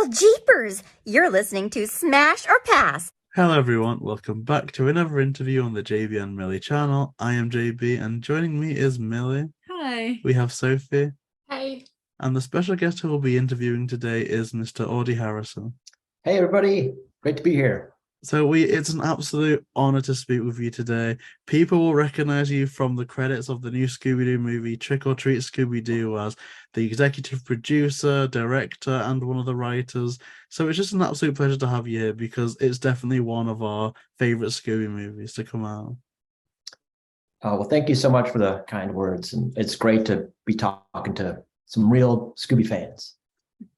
Well, jeepers! You're listening to Smash or Pass. Hello everyone, welcome back to another interview on the JayBee and Milly channel. I am JayBee and joining me is Milly. Hi. We have Sophie. Hey. And the special guest who we'll be interviewing today is Mr. Audie Harrison. Hey everybody, great to be here. So it's an absolute honor to speak with you today. People will recognize you from the credits of the new Scooby Doo movie Trick or Treat Scooby Doo as the executive producer, director, and one of the writers. So it's just an absolute pleasure to have you here because it's definitely one of our favorite Scooby movies to come out. Well, thank you so much for the kind words, and it's great to be talking to some real Scooby fans.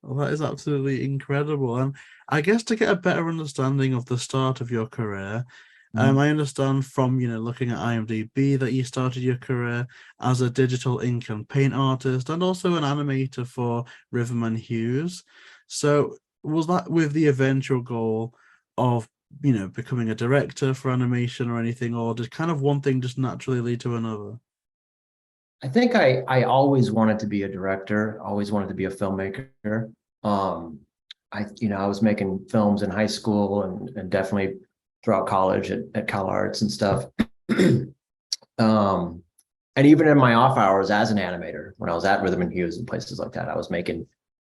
Well, that is absolutely incredible. And I guess to get a better understanding of the start of your career, I understand from, looking at IMDb that you started your career as a digital ink and paint artist and also an animator for Riverman Hughes. So was that with the eventual goal of, becoming a director for animation or anything, or did kind of one thing just naturally lead to another? I think I always wanted to be a director, always wanted to be a filmmaker. I was making films in high school and definitely throughout college at CalArts and stuff. And even in my off hours as an animator, when I was at Rhythm and Hughes and places like that, I was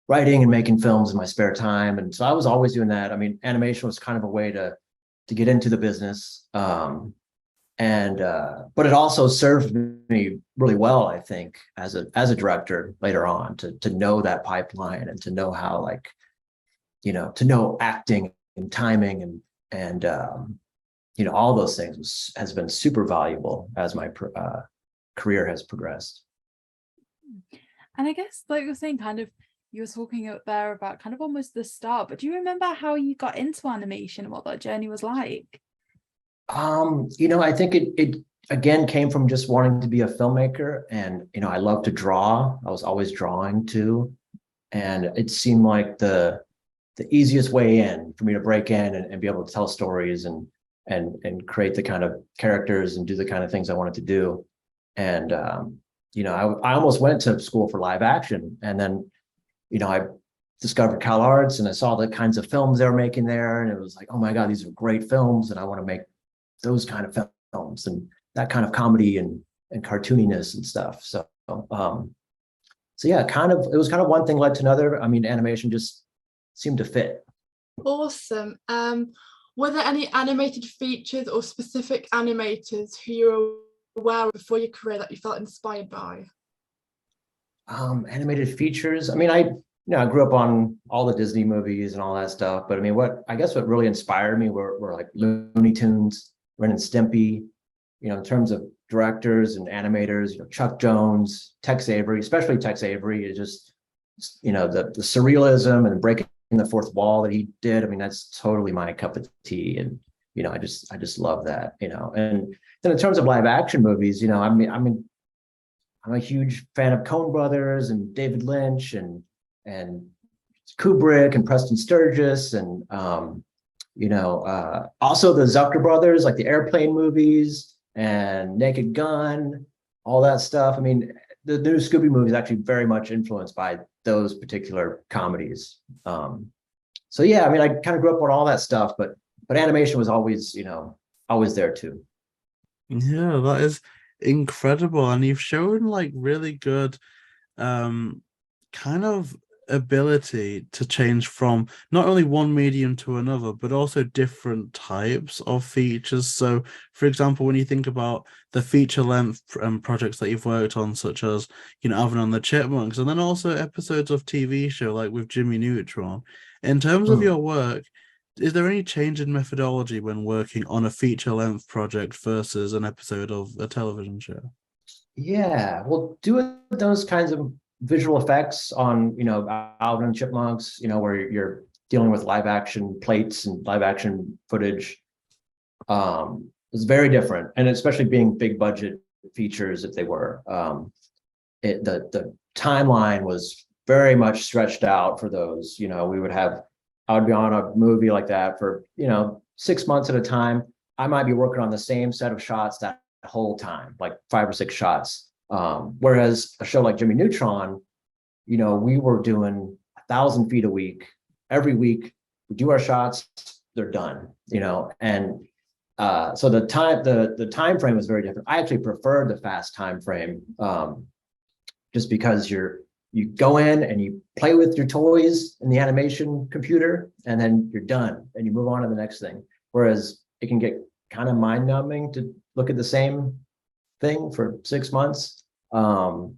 writing and making films in my spare time. And so I was always doing that. I mean, animation was kind of a way to get into the business. But it also served me really well, I think, as a director later on, to know that pipeline and to know how, to know acting and timing and all those things has been super valuable as my career has progressed. And I guess, like you're saying, kind of, you were talking out there about kind of almost the start, but do you remember how you got into animation and what that journey was like? I think it again came from just wanting to be a filmmaker, and I love to draw. I was always drawing too, and it seemed like the easiest way in for me to break in and be able to tell stories and create the kind of characters and do the kind of things I wanted to do. And I almost went to school for live action, and then I discovered CalArts and I saw the kinds of films they were making there, and it was like, oh my God, these are great films, and I want to make those kind of films and that kind of comedy and cartooniness and stuff. So yeah, it was kind of one thing led to another. I mean, animation just seemed to fit. Awesome. Were there any animated features or specific animators who you were aware of before your career that you felt inspired by? Animated features. I mean, I grew up on all the Disney movies and all that stuff, but I mean, what really inspired me were like Looney Tunes, Ren and Stimpy, in terms of directors and animators, Chuck Jones, Tex Avery, especially Tex Avery, is just, the surrealism and breaking the fourth wall that he did. I mean, that's totally my cup of tea. And, I just love that, and then in terms of live action movies, I'm a huge fan of Coen Brothers and David Lynch and Kubrick and Preston Sturges and, also the Zucker brothers, like the Airplane movies and Naked Gun, all that stuff. I mean, the new Scooby movie is actually very much influenced by those particular comedies. So yeah, I mean, I kind of grew up on all that stuff, but animation was always, always there too. Yeah, that is incredible. And you've shown really good kind of ability to change from not only one medium to another, but also different types of features. So for example, when you think about the feature length projects that you've worked on, such as Alvin and the Chipmunks, and then also episodes of TV show like with Jimmy Neutron, in terms of your work, is there any change in methodology when working on a feature length project versus an episode of a television show? Yeah, well, doing those kinds of visual effects on, Alvin and Chipmunks, where you're dealing with live action plates and live action footage, was very different. And especially being big budget features, if they were, the timeline was very much stretched out for those. I would be on a movie like that for, 6 months at a time. I might be working on the same set of shots that whole time, like 5 or 6 shots. Whereas a show like Jimmy Neutron, we were doing 1,000 feet a week every week we do our shots, they're done, you know, and so the time frame was very different. I actually preferred the fast time frame, just because you go in and you play with your toys in the animation computer, and then you're done and you move on to the next thing. Whereas it can get kind of mind numbing to look at the same thing for 6 months. And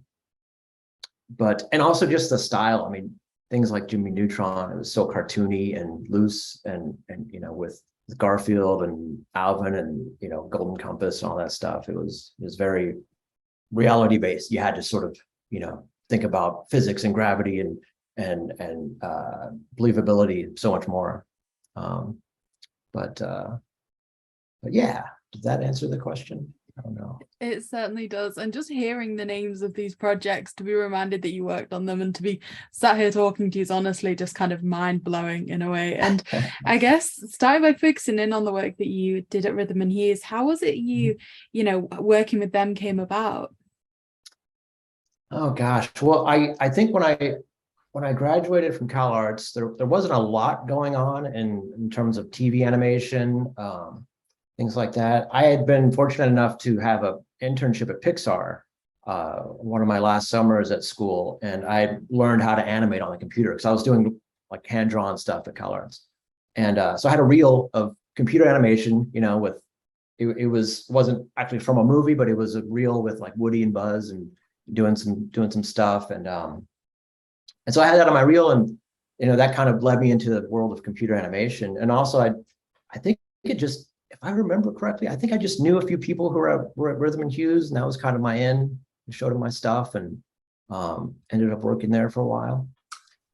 also just the style. I mean, things like Jimmy Neutron, it was so cartoony and loose, and you know, with Garfield and Alvin and, you know, Golden Compass and all that stuff. It was very reality based. You had to sort of, you know, think about physics and gravity and believability so much more. But yeah, did that answer the question? I don't know. It certainly does. And just hearing the names of these projects, to be reminded that you worked on them and to be sat here talking to you is honestly just kind of mind-blowing in a way. And I guess starting by focusing in on the work that you did at Rhythm and Hues, how was it you know, working with them came about? Oh gosh. Well, I think when I graduated from Cal Arts, there wasn't a lot going on in terms of TV animation, things like that. I had been fortunate enough to have an internship at Pixar, one of my last summers at school, and I learned how to animate on the computer because I was doing like hand-drawn stuff at Cal Arts. And so I had a reel of computer animation, you know, with it wasn't actually from a movie, but it was a reel with like Woody and Buzz and doing some stuff. And so I had that on my reel, and you know, that kind of led me into the world of computer animation. And also I think it just, if I remember correctly, I think I just knew a few people who were at Rhythm and Hues, and that was kind of my in. I showed them my stuff and ended up working there for a while.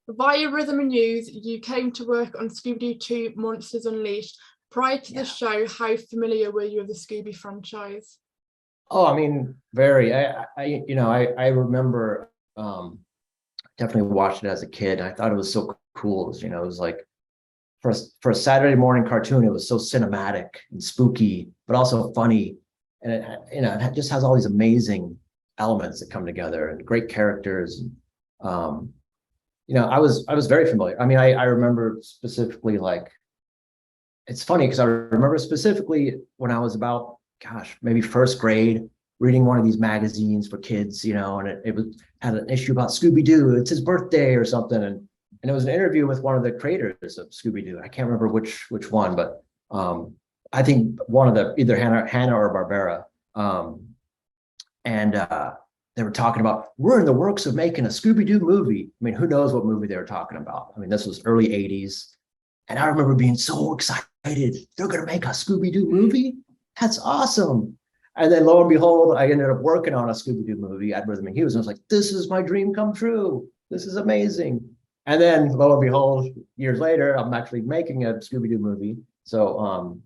Via Rhythm and Hues, you came to work on Scooby Doo 2 Monsters Unleashed. Prior to the show, how familiar were you with the Scooby franchise? Oh, I mean, very. I remember definitely watched it as a kid. I thought it was so cool. You know, it was like for a Saturday morning cartoon, it was so cinematic and spooky, but also funny. And it just has all these amazing elements that come together and great characters. I was very familiar. I mean, I remember specifically, like, it's funny because I remember specifically when I was about, maybe first grade, reading one of these magazines for kids, you know, and it had an issue about Scooby Doo. It's his birthday or something, and it was an interview with one of the creators of Scooby Doo. I can't remember which one, but I think one of the either Hanna or Barbera, and they were talking about, we're in the works of making a Scooby Doo movie. I mean, who knows what movie they were talking about? I mean, this was early '80s, and I remember being so excited. They're going to make a Scooby Doo movie? That's awesome. And then lo and behold, I ended up working on a Scooby Doo movie at Rhythm and Hues. And I was like, this is my dream come true. This is amazing. And then lo and behold, years later, I'm actually making a Scooby Doo movie. So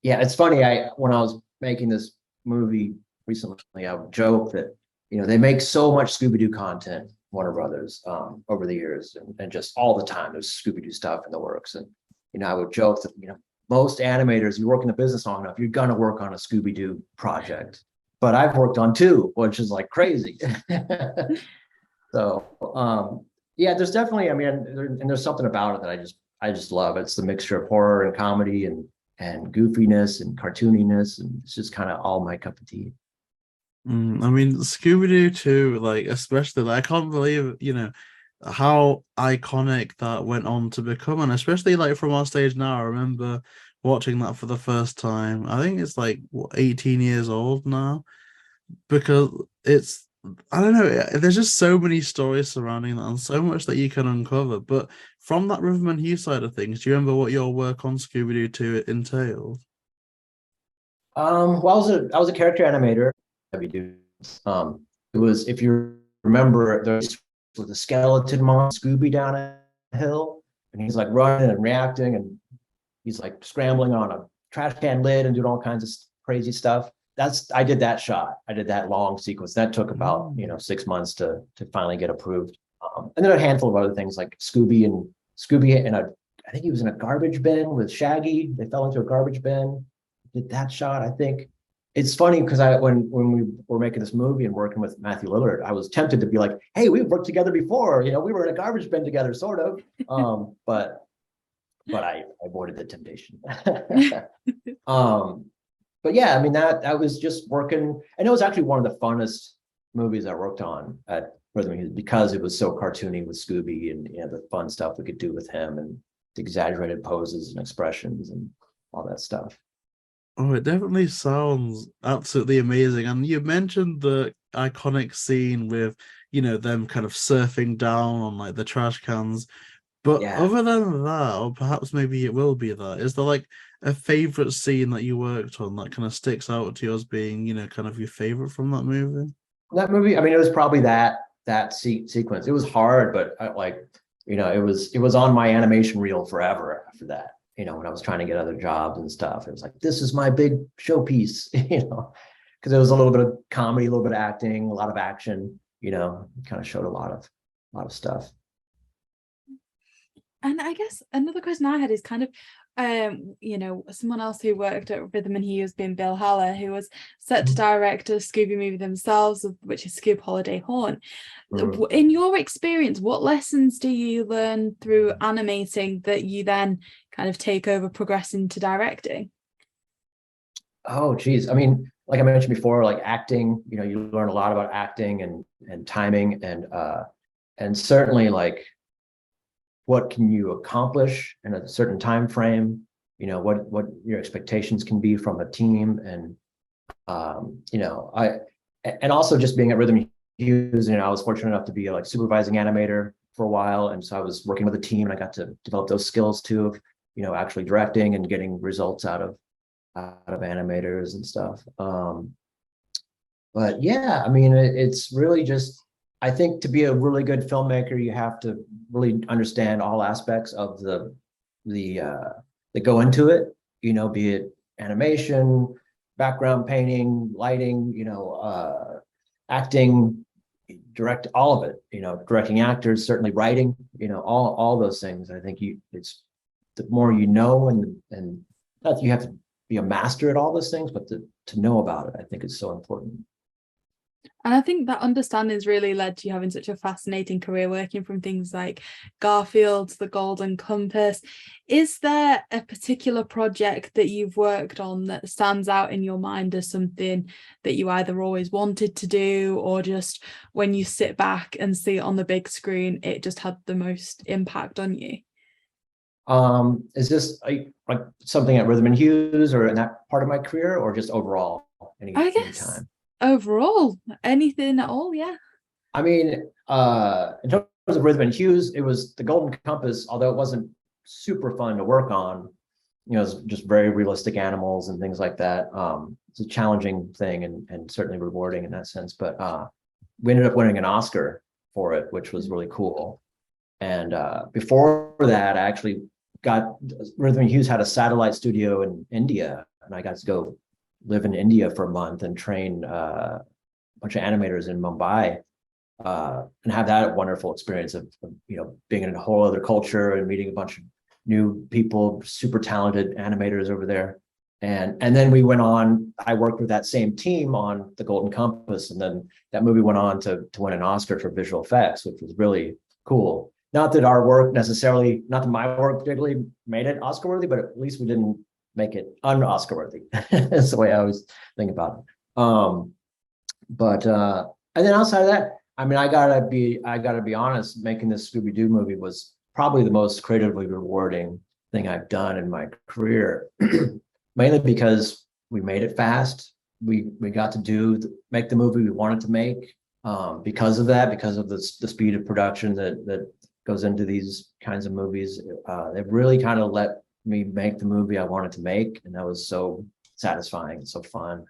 yeah, it's funny. When I was making this movie recently, I would joke that, you know, they make so much Scooby Doo content, Warner Brothers, over the years, and just all the time there's Scooby Doo stuff in the works. And, you know, I would joke that, you know, most animators, you work in the business long enough, you're going to work on a Scooby Doo project. But I've worked on 2, which is like crazy. So, yeah, there's definitely, I mean, there's something about it that I just love. It's the mixture of horror and comedy and goofiness and cartooniness, and it's just kind of all my cup of tea. I mean, Scooby Doo 2, like, especially, like, I can't believe, you know, how iconic that went on to become, and especially like from our stage now. I remember watching that for the first time. I think it's like 18 years old now, because it's, I don't know, there's just so many stories surrounding that and so much that you can uncover. But from that Rhythm and Hue side of things, do you remember what your work on Scooby Doo 2 entailed? Well, I was a character animator. It was, if you remember, there's with a skeleton monster Scooby down a hill, and he's like running and reacting, and he's like scrambling on a trash can lid and doing all kinds of crazy stuff. I did that shot. I did that long sequence. That took about 6 months to finally get approved. And then a handful of other things like Scooby and I think he was in a garbage bin with Shaggy. They fell into a garbage bin. Did that shot, I think. it's funny because when we were making this movie and working with Matthew Lillard, I was tempted to be like, hey, we've worked together before. You know, we were in a garbage bin together, sort of. But I avoided the temptation. But yeah, I mean, that was just working, and it was actually one of the funnest movies I worked on at Rhythm Hughes because it was so cartoony with Scooby and, you know, the fun stuff we could do with him and the exaggerated poses and expressions and all that stuff. Oh, it definitely sounds absolutely amazing. And you mentioned the iconic scene with, you know, them kind of surfing down on like the trash cans. But Yeah. other than that, or perhaps maybe it will be that, is there like a favorite scene that you worked on that kind of sticks out to you as being, you know, kind of your favorite from that movie? That movie, I mean, it was probably that sequence. It was hard, but like, you know, it was on my animation reel forever after that. You know, when I was trying to get other jobs and stuff, it was like, this is my big showpiece, you know, because it was a little bit of comedy, a little bit of acting, a lot of action, you know, kind of showed a lot of stuff. And I guess another question I had is kind of, you know, someone else who worked at Rhythm and Hughes being Bill Haller, who was set to direct a Scooby movie themselves, which is Scoob Holiday Horn. In your experience, what lessons do you learn through animating that you then kind of take over, progress into directing? Oh, geez. I mean, like I mentioned before, like acting, you know, you learn a lot about acting and timing and certainly like what can you accomplish in a certain time frame, you know, what your expectations can be from a team. And you know, and also just being at Rhythm Hughes, you know, I was fortunate enough to be like supervising animator for a while, and so I was working with a team and I got to develop those skills too of, you know, actually directing and getting results out of animators and stuff. But yeah, I mean, it's really just, I think to be a really good filmmaker, you have to really understand all aspects of the that go into it, you know, be it animation, background painting, lighting, you know, acting, direct, all of it, you know, directing actors, certainly writing, you know, all those things. I think it's the more you know, and not that you have to be a master at all those things, but to know about it, I think is so important. And I think that understanding's really led to you having such a fascinating career working from things like Garfield, The Golden Compass. Is there a particular project that you've worked on that stands out in your mind as something that you either always wanted to do, or just when you sit back and see it on the big screen, it just had the most impact on you? Is this like something at Rhythm and Hughes or in that part of my career, or just overall I guess time? Overall, anything at all, yeah. I mean, in terms of Rhythm and Hughes, it was The Golden Compass, although it wasn't super fun to work on, you know, it's just very realistic animals and things like that. It's a challenging thing and certainly rewarding in that sense. But we ended up winning an Oscar for it, which was really cool. And before that, I actually Rhythm and Hughes had a satellite studio in India, and I got to go live in India for a month and train a bunch of animators in Mumbai, and have that wonderful experience of, you know, being in a whole other culture and meeting a bunch of new people, super talented animators over there. And then we went on, I worked with that same team on The Golden Compass, and then that movie went on to win an Oscar for visual effects, which was really cool. Not that our work necessarily, not that my work particularly made it Oscar worthy, but at least we didn't make it un-Oscar worthy. That's the way I always think about it. And then outside of that, I mean, I gotta be honest, making this Scooby Doo movie was probably the most creatively rewarding thing I've done in my career, mainly because we made it fast. We got to make the movie we wanted to make. Because of that, because of the speed of production that goes into these kinds of movies, they've really kind of let me make the movie I wanted to make, and that was so satisfying and so fun.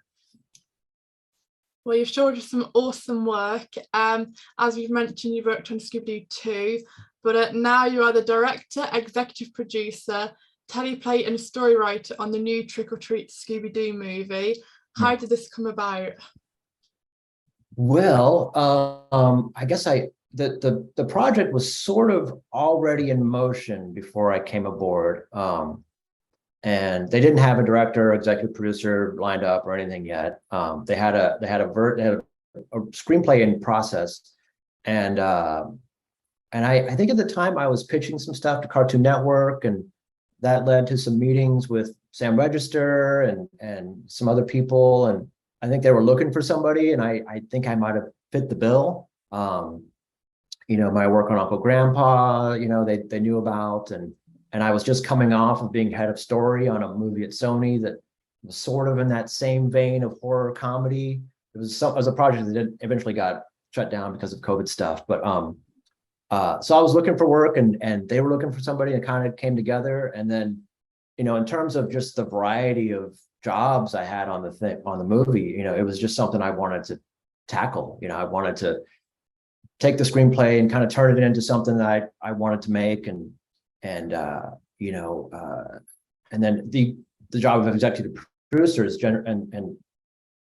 Well, you've showed us some awesome work. As we've mentioned, you've worked on Scooby Doo 2, but now you are the director, executive producer, teleplay and story writer on the new Trick or Treat Scooby Doo movie. How did this come about? Well, I guess the project was sort of already in motion before I came aboard. and they didn't have a director or executive producer lined up or anything yet. They had a screenplay in process, and I think at the time I was pitching some stuff to Cartoon Network, and that led to some meetings with Sam Register and some other people, and I think they were looking for somebody, and I think I might have fit the bill. My work on Uncle Grandpa, they knew about, and I was just coming off of being head of story on a movie at Sony that was sort of in that same vein of horror comedy. It was a project that eventually got shut down because of COVID stuff. But so I was looking for work, and they were looking for somebody, and kind of came together. And then, in terms of just the variety of jobs I had on the movie, it was just something I wanted to tackle. I wanted to take the screenplay and kind of turn it into something that I wanted to make, and then the job of executive producer is and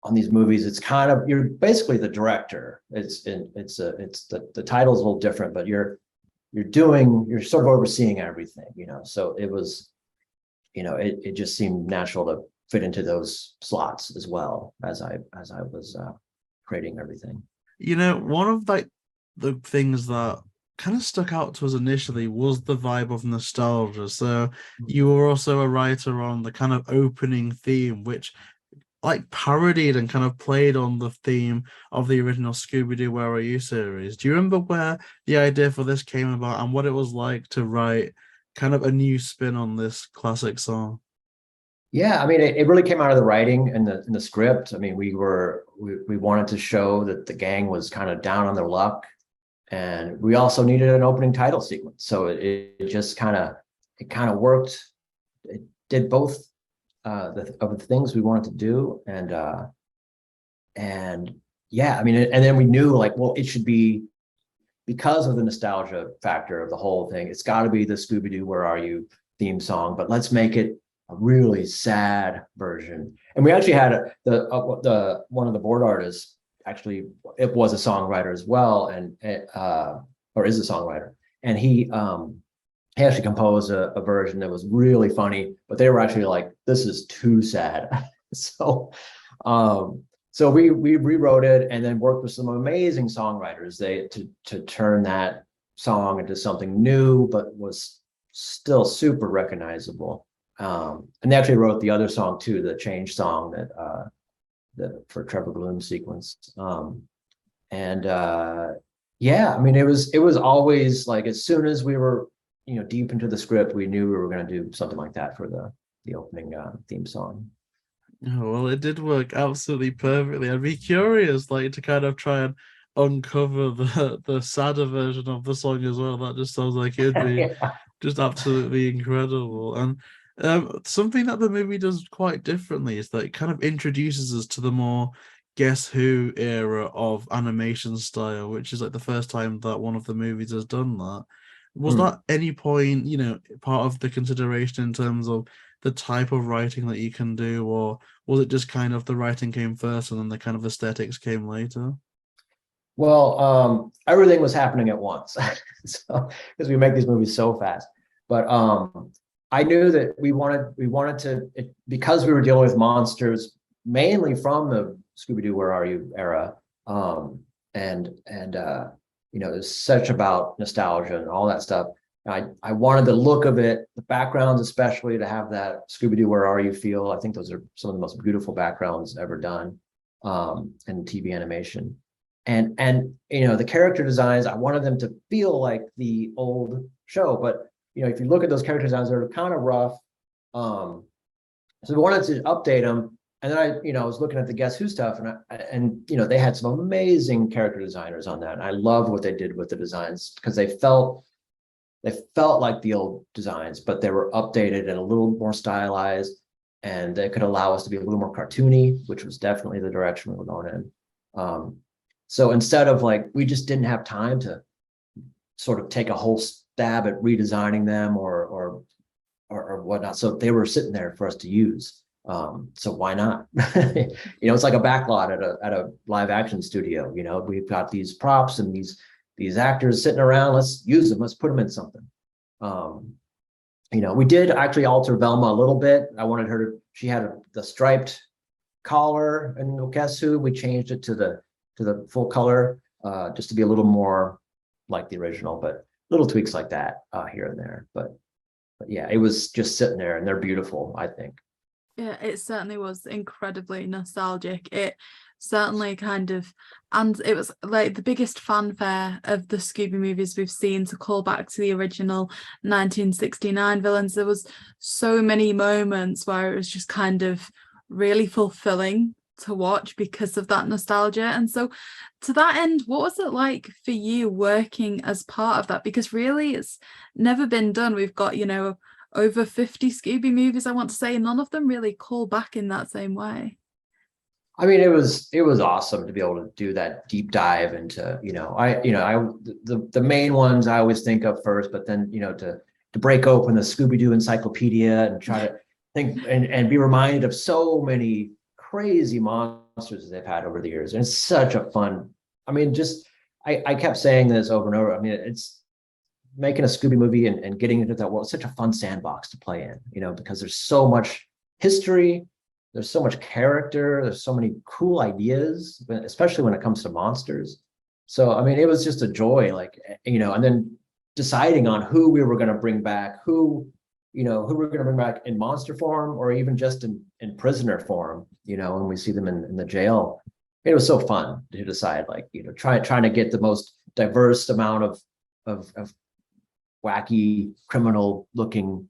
on these movies, it's kind of, you're basically the director. The title's a little different, but you're sort of overseeing everything, so it was, it just seemed natural to fit into those slots as well as I was creating everything. One of the things that kind of stuck out to us initially was the vibe of nostalgia. So you were also a writer on the kind of opening theme, which parodied and kind of played on the theme of the original Scooby Doo Where Are You series. Do you remember where the idea for this came about and what it was like to write kind of a new spin on this classic song? Yeah, I mean, it really came out of the writing and the script. I mean, we wanted to show that the gang was kind of down on their luck, and we also needed an opening title sequence. So it just kind of worked. It did both of the things we wanted to do, and yeah, I mean, and then we knew it should be, because of the nostalgia factor of the whole thing, it's got to be the Scooby Doo Where Are You theme song, but let's make it a really sad version. And we actually had one of the board artists, actually, it was a songwriter as well, and or is a songwriter, and he actually composed a version that was really funny, but they were actually like, this is too sad. So we rewrote it and then worked with some amazing songwriters to turn that song into something new, but was still super recognizable. And they actually wrote the other song too, the Change song that for Trevor Bloom's sequence. Yeah, I mean, it was always like, as soon as we were deep into the script, we knew we were going to do something like that for the opening theme song. Oh, well, it did work absolutely perfectly. I'd be curious, to kind of try and uncover the sadder version of the song as well. That just sounds like it'd be Yeah. just absolutely incredible. And something that the movie does quite differently is that it kind of introduces us to the more Guess Who era of animation style, which is the first time that one of the movies has done that. Was that any point, part of the consideration in terms of the type of writing that you can do, or was it just kind of the writing came first and then the kind of aesthetics came later? Well, everything was happening at once, so because we make these movies so fast. But I knew that we wanted to, because we were dealing with monsters mainly from the Scooby Doo Where Are You era, there's such about nostalgia and all that stuff. I wanted the look of it, the backgrounds especially, to have that Scooby Doo Where Are You feel. I think those are some of the most beautiful backgrounds ever done in TV animation. And the character designs, I wanted them to feel like the old show, but if you look at those character designs, they're kind of rough. So we wanted to update them. And then I was looking at the Guess Who stuff, and they had some amazing character designers on that. And I loved what they did with the designs, because they felt like the old designs, but they were updated and a little more stylized, and they could allow us to be a little more cartoony, which was definitely the direction we were going in. So instead of we just didn't have time to sort of take a whole stab at redesigning them or whatnot. So they were sitting there for us to use. So why not? It's like a backlot at a live action studio. We've got these props and these actors sitting around. Let's use them. Let's put them in something. we did actually alter Velma a little bit. I wanted her to, she had the striped collar, and guess who? We changed it to the full color, just to be a little more like the original, but little tweaks like that here and there. But yeah, it was just sitting there, and they're beautiful, I think. Yeah, it certainly was incredibly nostalgic. It certainly kind of, and it was like the biggest fanfare of the Scooby movies we've seen to call back to the original 1969 villains. There was so many moments where it was just kind of really fulfilling to watch because of that nostalgia. And so to that end, what was it like for you working as part of that? Because really it's never been done. We've got, over 50 Scooby movies, I want to say, and none of them really call back in that same way. I mean, it was awesome to be able to do that deep dive into, the main ones I always think of first, but then, to break open the Scooby Doo encyclopedia and try to think and be reminded of so many crazy monsters they've had over the years. And it's such a fun, I mean, I kept saying this over and over. I mean, it's making a Scooby movie and getting into that world, such a fun sandbox to play in, because there's so much history, there's so much character, there's so many cool ideas, especially when it comes to monsters. So, I mean, it was just a joy, and then deciding on who we were going to bring back, who we're going to bring back in monster form or even just in prisoner form, when we see them in the jail. It was so fun to decide, trying to get the most diverse amount of wacky criminal looking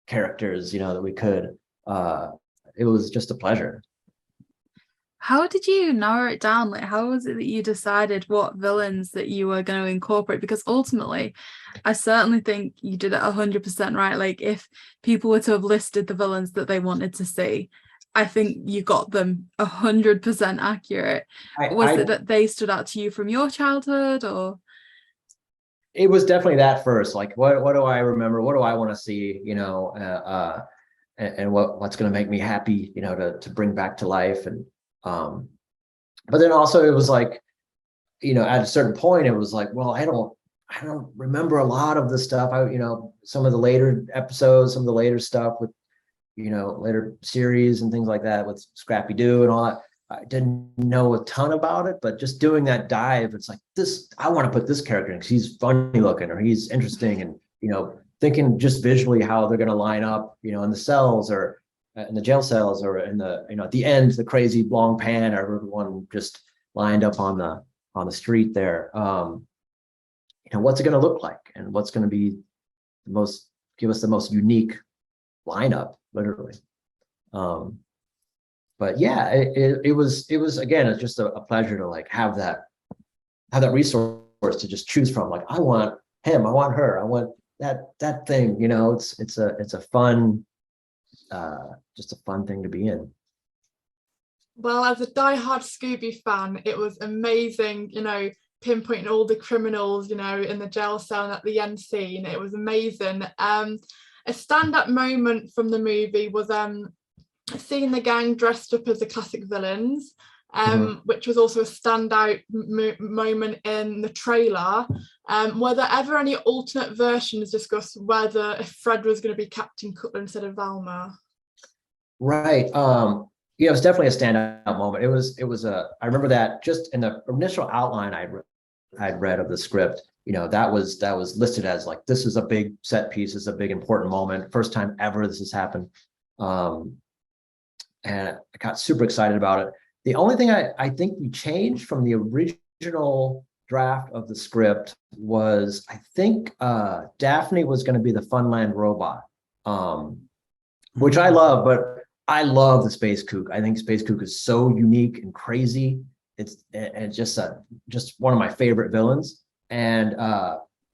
characters, that we could. It was just a pleasure. How did you narrow it down? How was it that you decided what villains that you were going to incorporate? Because ultimately, I certainly think you did it 100% right. If people were to have listed the villains that they wanted to see, I think you got them 100% accurate. Was it that they stood out to you from your childhood, or? It was definitely that first. What do I remember? What do I want to see? And what's going to make me happy? To bring back to life. And but then also it was at a certain point it was well, I don't remember a lot of the stuff. Some of the later episodes, some of the later stuff with later series and things like that with Scrappy Doo and all that. I didn't know a ton about it, but just doing that dive, it's this, I want to put this character in because he's funny looking or he's interesting, and thinking just visually how they're going to line up, in the cells or in the jail cells or in the, at the end, the crazy long pan or everyone just lined up on the street there. What's it going to look like, and what's going to be give us the most unique lineup, literally. But yeah, it was again, it's just a pleasure to have that resource to just choose from. I want him, I want her, I want that thing. It's a fun, just a fun thing to be in. Well, as a diehard Scooby fan, it was amazing, pinpointing all the criminals, in the jail cell and at the end scene. It was amazing. A stand-up moment from the movie was seeing the gang dressed up as the classic villains, which was also a standout moment in the trailer. Were there ever any alternate versions discussed whether if Fred was going to be Captain Cutler instead of Velma? Right. It was definitely a standout moment. It was I remember that just in the initial outline I'd read of the script, that was listed as this is a big set piece, this is a big important moment, first time ever this has happened. And I got super excited about it. The only thing I think we changed from the original draft of the script was, I think Daphne was going to be the Funland robot, which I love, but I love the Space Kook. I think Space Kook is so unique and crazy. It's just one of my favorite villains. And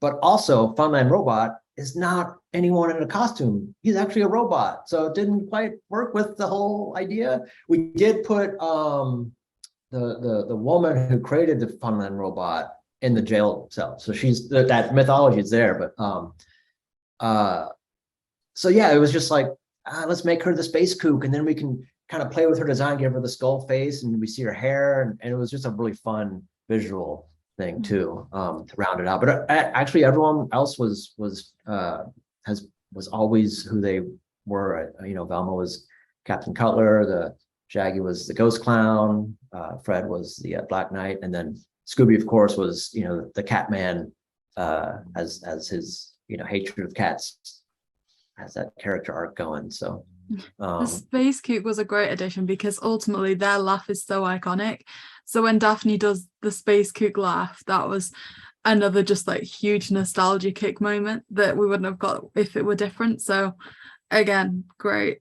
but also Funland robot is not anyone in a costume. He's actually a robot. So it didn't quite work with the whole idea. We did put the woman who created the Funland robot in the jail cell. So she's that mythology is there. But so yeah, it was just let's make her the Space Kook, and then we can kind of play with her design, give her the skull face, and we see her hair, and it was just a really fun visual thing too, to round it out. But actually everyone else has was always who they were. Velma was Captain Cutler, the Shaggy was the Ghost Clown, Fred was the Black Knight, and then Scooby, of course, was the Catman, as his hatred of cats, has that character arc going. So the Space Coop was a great addition because ultimately their laugh is so iconic. So when Daphne does the Space Coop laugh, that was another just like huge nostalgia kick moment that we wouldn't have got if it were different. So again, great.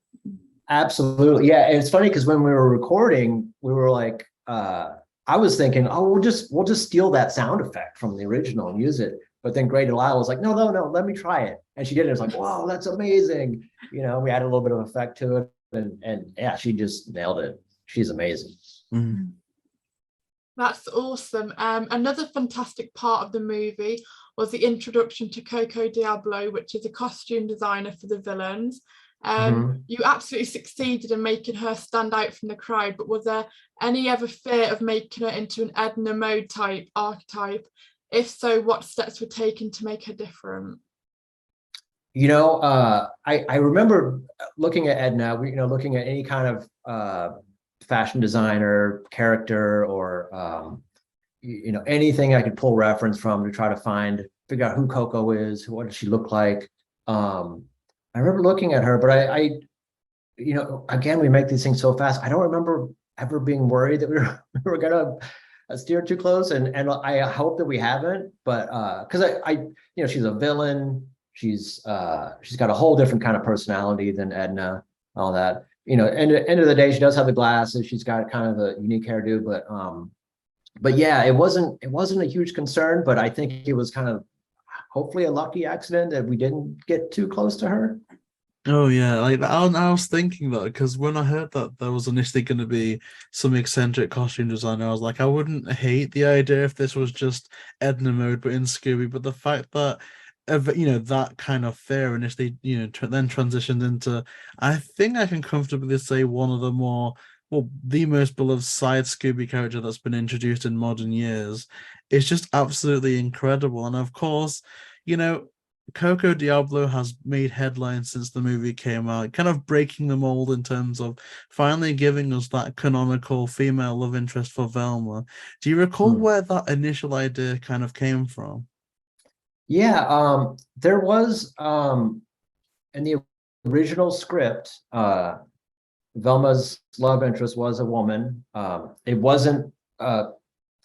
Absolutely. Yeah. And it's funny because when we were recording, we were like, I was thinking, oh, we'll just steal that sound effect from the original and use it. But then Grey DeLisle was like, no, let me try it. And she did it. It was like, wow, that's amazing. We added a little bit of effect to it. And yeah, she just nailed it. She's amazing. Mm-hmm. That's awesome. Another fantastic part of the movie was the introduction to Coco Diablo, which is a costume designer for the villains. You absolutely succeeded in making her stand out from the crowd, but was there any ever fear of making her into an Edna Mode type archetype? If so, what steps were taken to make her different? I remember looking at Edna, looking at any kind of fashion designer character or anything I could pull reference from to try to figure out who Coco is, what does she look like. I remember looking at her, but I again, we make these things so fast. I don't remember ever being worried that we were gonna steer too close, and I hope that we haven't. But because she's a villain, she's got a whole different kind of personality than Edna, all that. End of the day, she does have the glasses. She's got kind of a unique hairdo, but yeah, it wasn't a huge concern. But I think it was kind of hopefully a lucky accident that we didn't get too close to her. Oh yeah, like I was thinking that because when I heard that there was initially going to be some eccentric costume designer, I was like, I wouldn't hate the idea if this was just Edna Mode but in Scooby. But the fact that that kind of fear initially then transitioned into, I think I can comfortably say one of the the most beloved side Scooby character that's been introduced in modern years. It's just absolutely incredible. And of course, Coco Diablo has made headlines since the movie came out, kind of breaking the mold in terms of finally giving us that canonical female love interest for Velma. Do you recall where that initial idea kind of came from? Yeah, there was in the original script, Velma's love interest was a woman. It wasn't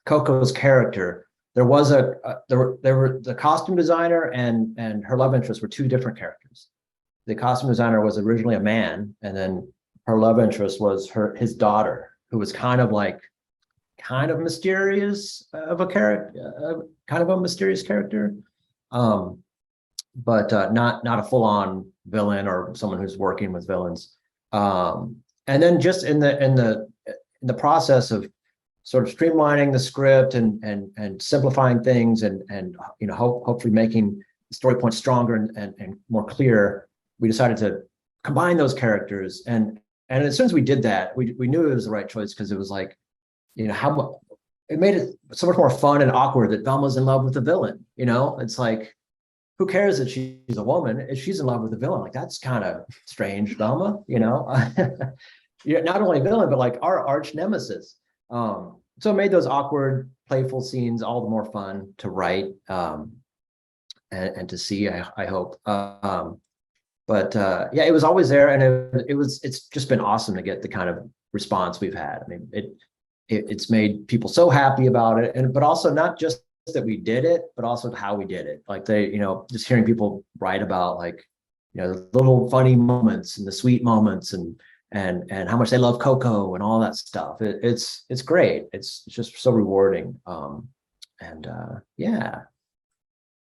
Coco's character. There was the costume designer and her love interest were two different characters. The costume designer was originally a man, and then her love interest was his daughter, who was kind of mysterious of a character, kind of a mysterious character, but not a full-on villain or someone who's working with villains. And then just in the process of sort of streamlining the script and simplifying things and hopefully making the story points stronger and more clear, we decided to combine those characters. And as soon as we did that, we knew it was the right choice, because it was like, it made it so much more fun and awkward that Velma's in love with the villain. It's like, who cares that she's a woman if she's in love with the villain? Like, that's kind of strange, Velma. You're not only a villain, but like our arch nemesis. So it made those awkward, playful scenes all the more fun to write and to see, I hope. But yeah, it was always there, and it's just been awesome to get the kind of response we've had. I mean, it's made people so happy about it, but also not just that we did it, but also how we did it. Like just hearing people write about the little funny moments and the sweet moments and how much they love Coco and all that stuff. It's great. It's just so rewarding. Yeah.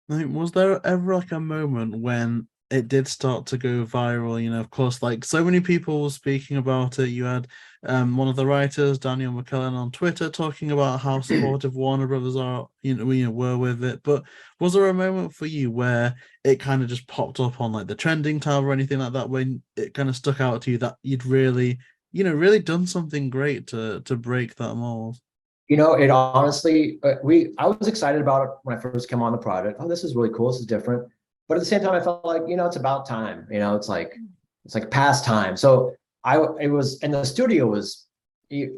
Was there ever like a moment when it did start to go viral? Of course, like so many people were speaking about it. You had one of the writers, Daniel McKellen, on Twitter talking about how supportive Warner Brothers are, were with it. But was there a moment for you where it kind of just popped up on like the trending tab or anything like that, when it kind of stuck out to you that you'd really, really done something great to break that mold? It honestly, I was excited about it when I first came on the project. Oh, this is really cool. This is different. but at the same time, I felt like, it's about time. It's like past time. So it was, and the studio was, I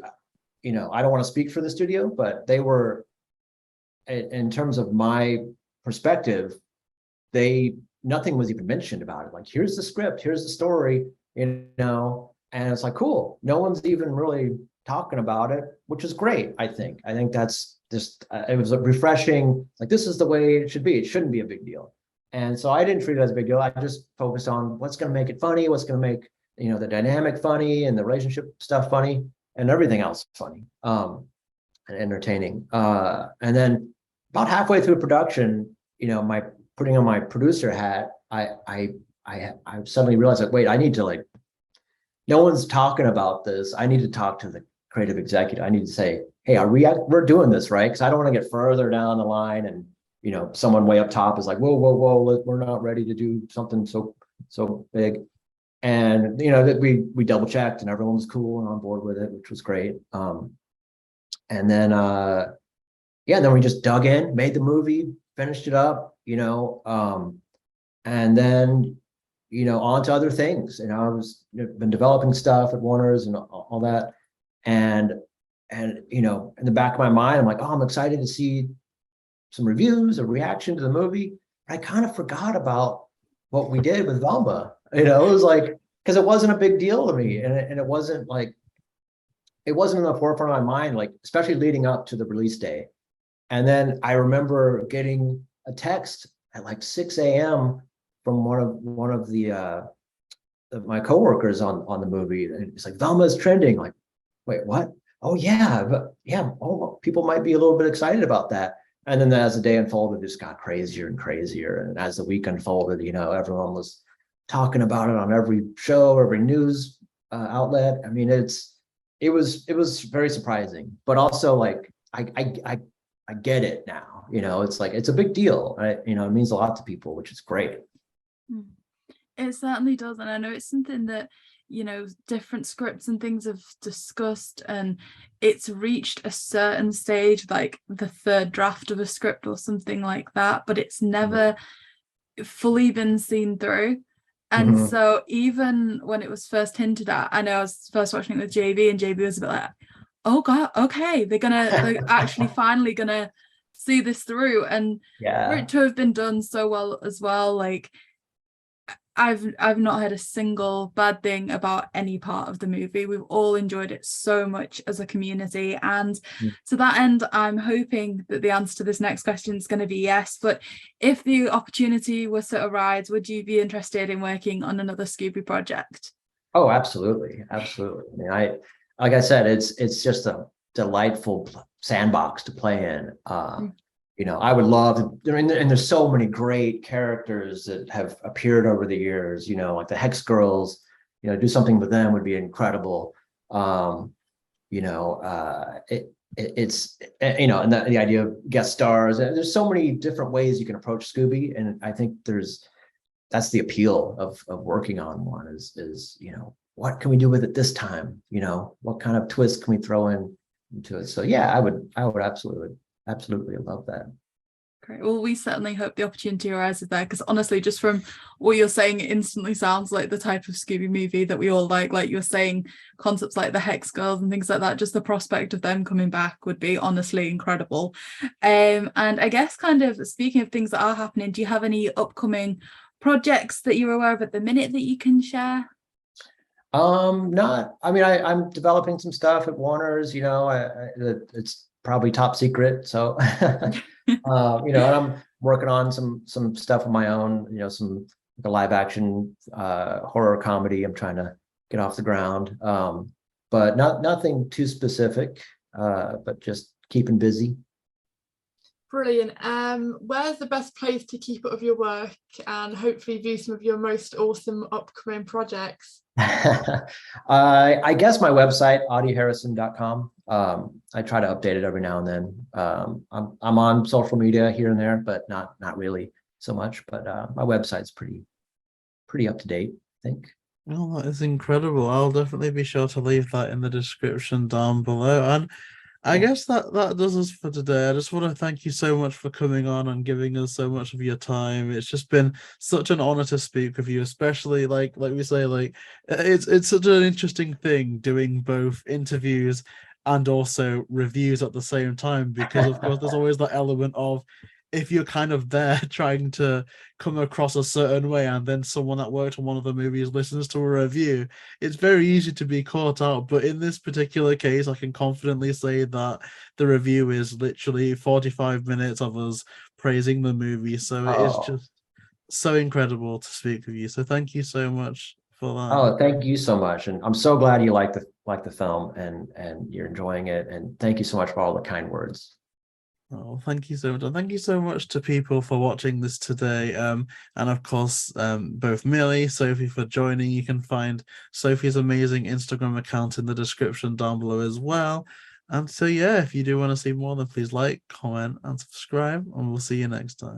don't want to speak for the studio, but they were, in terms of my perspective, nothing was even mentioned about it. Like, here's the script, here's the story, and it's like, cool. No one's even really talking about it, which is great. I think that's just, it was refreshing. Like, this is the way it should be. It shouldn't be a big deal. And so I didn't treat it as a big deal. I just focused on what's going to make it funny, what's going to make, the dynamic funny and the relationship stuff funny and everything else funny, and entertaining. And then about halfway through production, my putting on my producer hat, I suddenly realized that, wait, I need to, no one's talking about this. I need to talk to the creative executive. I need to say, hey, we're doing this, right? Because I don't want to get further down the line and, someone way up top is like, whoa, we're not ready to do something so big. And, that we double checked and everyone was cool and on board with it, which was great. And then, then we just dug in, made the movie, finished it up, and then, on to other things. I was been developing stuff at Warner's and all that. And, in the back of my mind, I'm like, oh, I'm excited to see some reviews, a reaction to the movie. I kind of forgot about what we did with Velma. It was like, because it wasn't a big deal to me. And it wasn't in the forefront of my mind, especially leading up to the release day. And then I remember getting a text at 6 a.m. from one of the my coworkers on the movie. And it's like, Velma's trending. Like, wait, what? Oh yeah, oh, people might be a little bit excited about that. And then as the day unfolded, it just got crazier and crazier. And as the week unfolded, everyone was talking about it on every show, every news outlet. I mean, it was very surprising, but also I get it now. It's like, it's a big deal. It means a lot to people, which is great. It certainly does. And I know it's something that, different scripts and things have discussed, and it's reached a certain stage, like the third draft of a script or something like that, but it's never fully been seen through. And so even when it was first hinted at, I know I was first watching it with JayBee, and JayBee was a bit like, oh God, okay, they're actually finally gonna see this through. And for it to have been done so well as well, I've not heard a single bad thing about any part of the movie. We've all enjoyed it so much as a community. And to that end, I'm hoping that the answer to this next question is going to be yes. But if the opportunity was to arise, would you be interested in working on another Scooby project? Oh, absolutely. Absolutely. I mean, like I said, it's just a delightful sandbox to play in. I would love to, and there's so many great characters that have appeared over the years, like the Hex Girls, do something with them would be incredible. It's, and the idea of guest stars, there's so many different ways you can approach Scooby. And I think that's the appeal of working on one is, what can we do with it this time? What kind of twist can we throw into it? So yeah, I would absolutely love that. Great. Well, we certainly hope the opportunity arises there, because honestly, just from what you're saying, it instantly sounds like the type of Scooby movie that we all like you're saying, concepts like the Hex Girls and things like that. Just the prospect of them coming back would be honestly incredible. And I guess, kind of speaking of things that are happening, do you have any upcoming projects that you're aware of at the minute that you can share? I'm developing some stuff at Warner's, it's probably top secret. So, and I'm working on some stuff of my own, some live action horror comedy I'm trying to get off the ground. But nothing too specific, but just keeping busy. Brilliant. Where's the best place to keep up with your work and hopefully view some of your most awesome upcoming projects? I guess my website, audieharrison.com. I try to update it every now and then. I'm on social media here and there, but not really so much. But my website's pretty up to date, I think. Well, that is incredible. I'll definitely be sure to leave that in the description down below. And I guess that does us for today. I just want to thank you so much for coming on and giving us so much of your time. It's just been such an honor to speak with you, especially like we say, like it's such an interesting thing doing both interviews and also reviews at the same time, because of course there's always that element of, if you're kind of there trying to come across a certain way and then someone that worked on one of the movies listens to a review, it's very easy to be caught out. But in this particular case, I can confidently say that the review is literally 45 minutes of us praising the movie. So it is just so incredible to speak with you. So thank you so much for that. Oh, thank you so much. And I'm so glad you like the film and you're enjoying it. And thank you so much for all the kind words. Oh, thank you so much. And thank you so much to people for watching this today. And of course, both Milly, Sophie for joining. You can find Sophie's amazing Instagram account in the description down below as well. And so, yeah, if you do want to see more, then please like, comment, and subscribe, and we'll see you next time.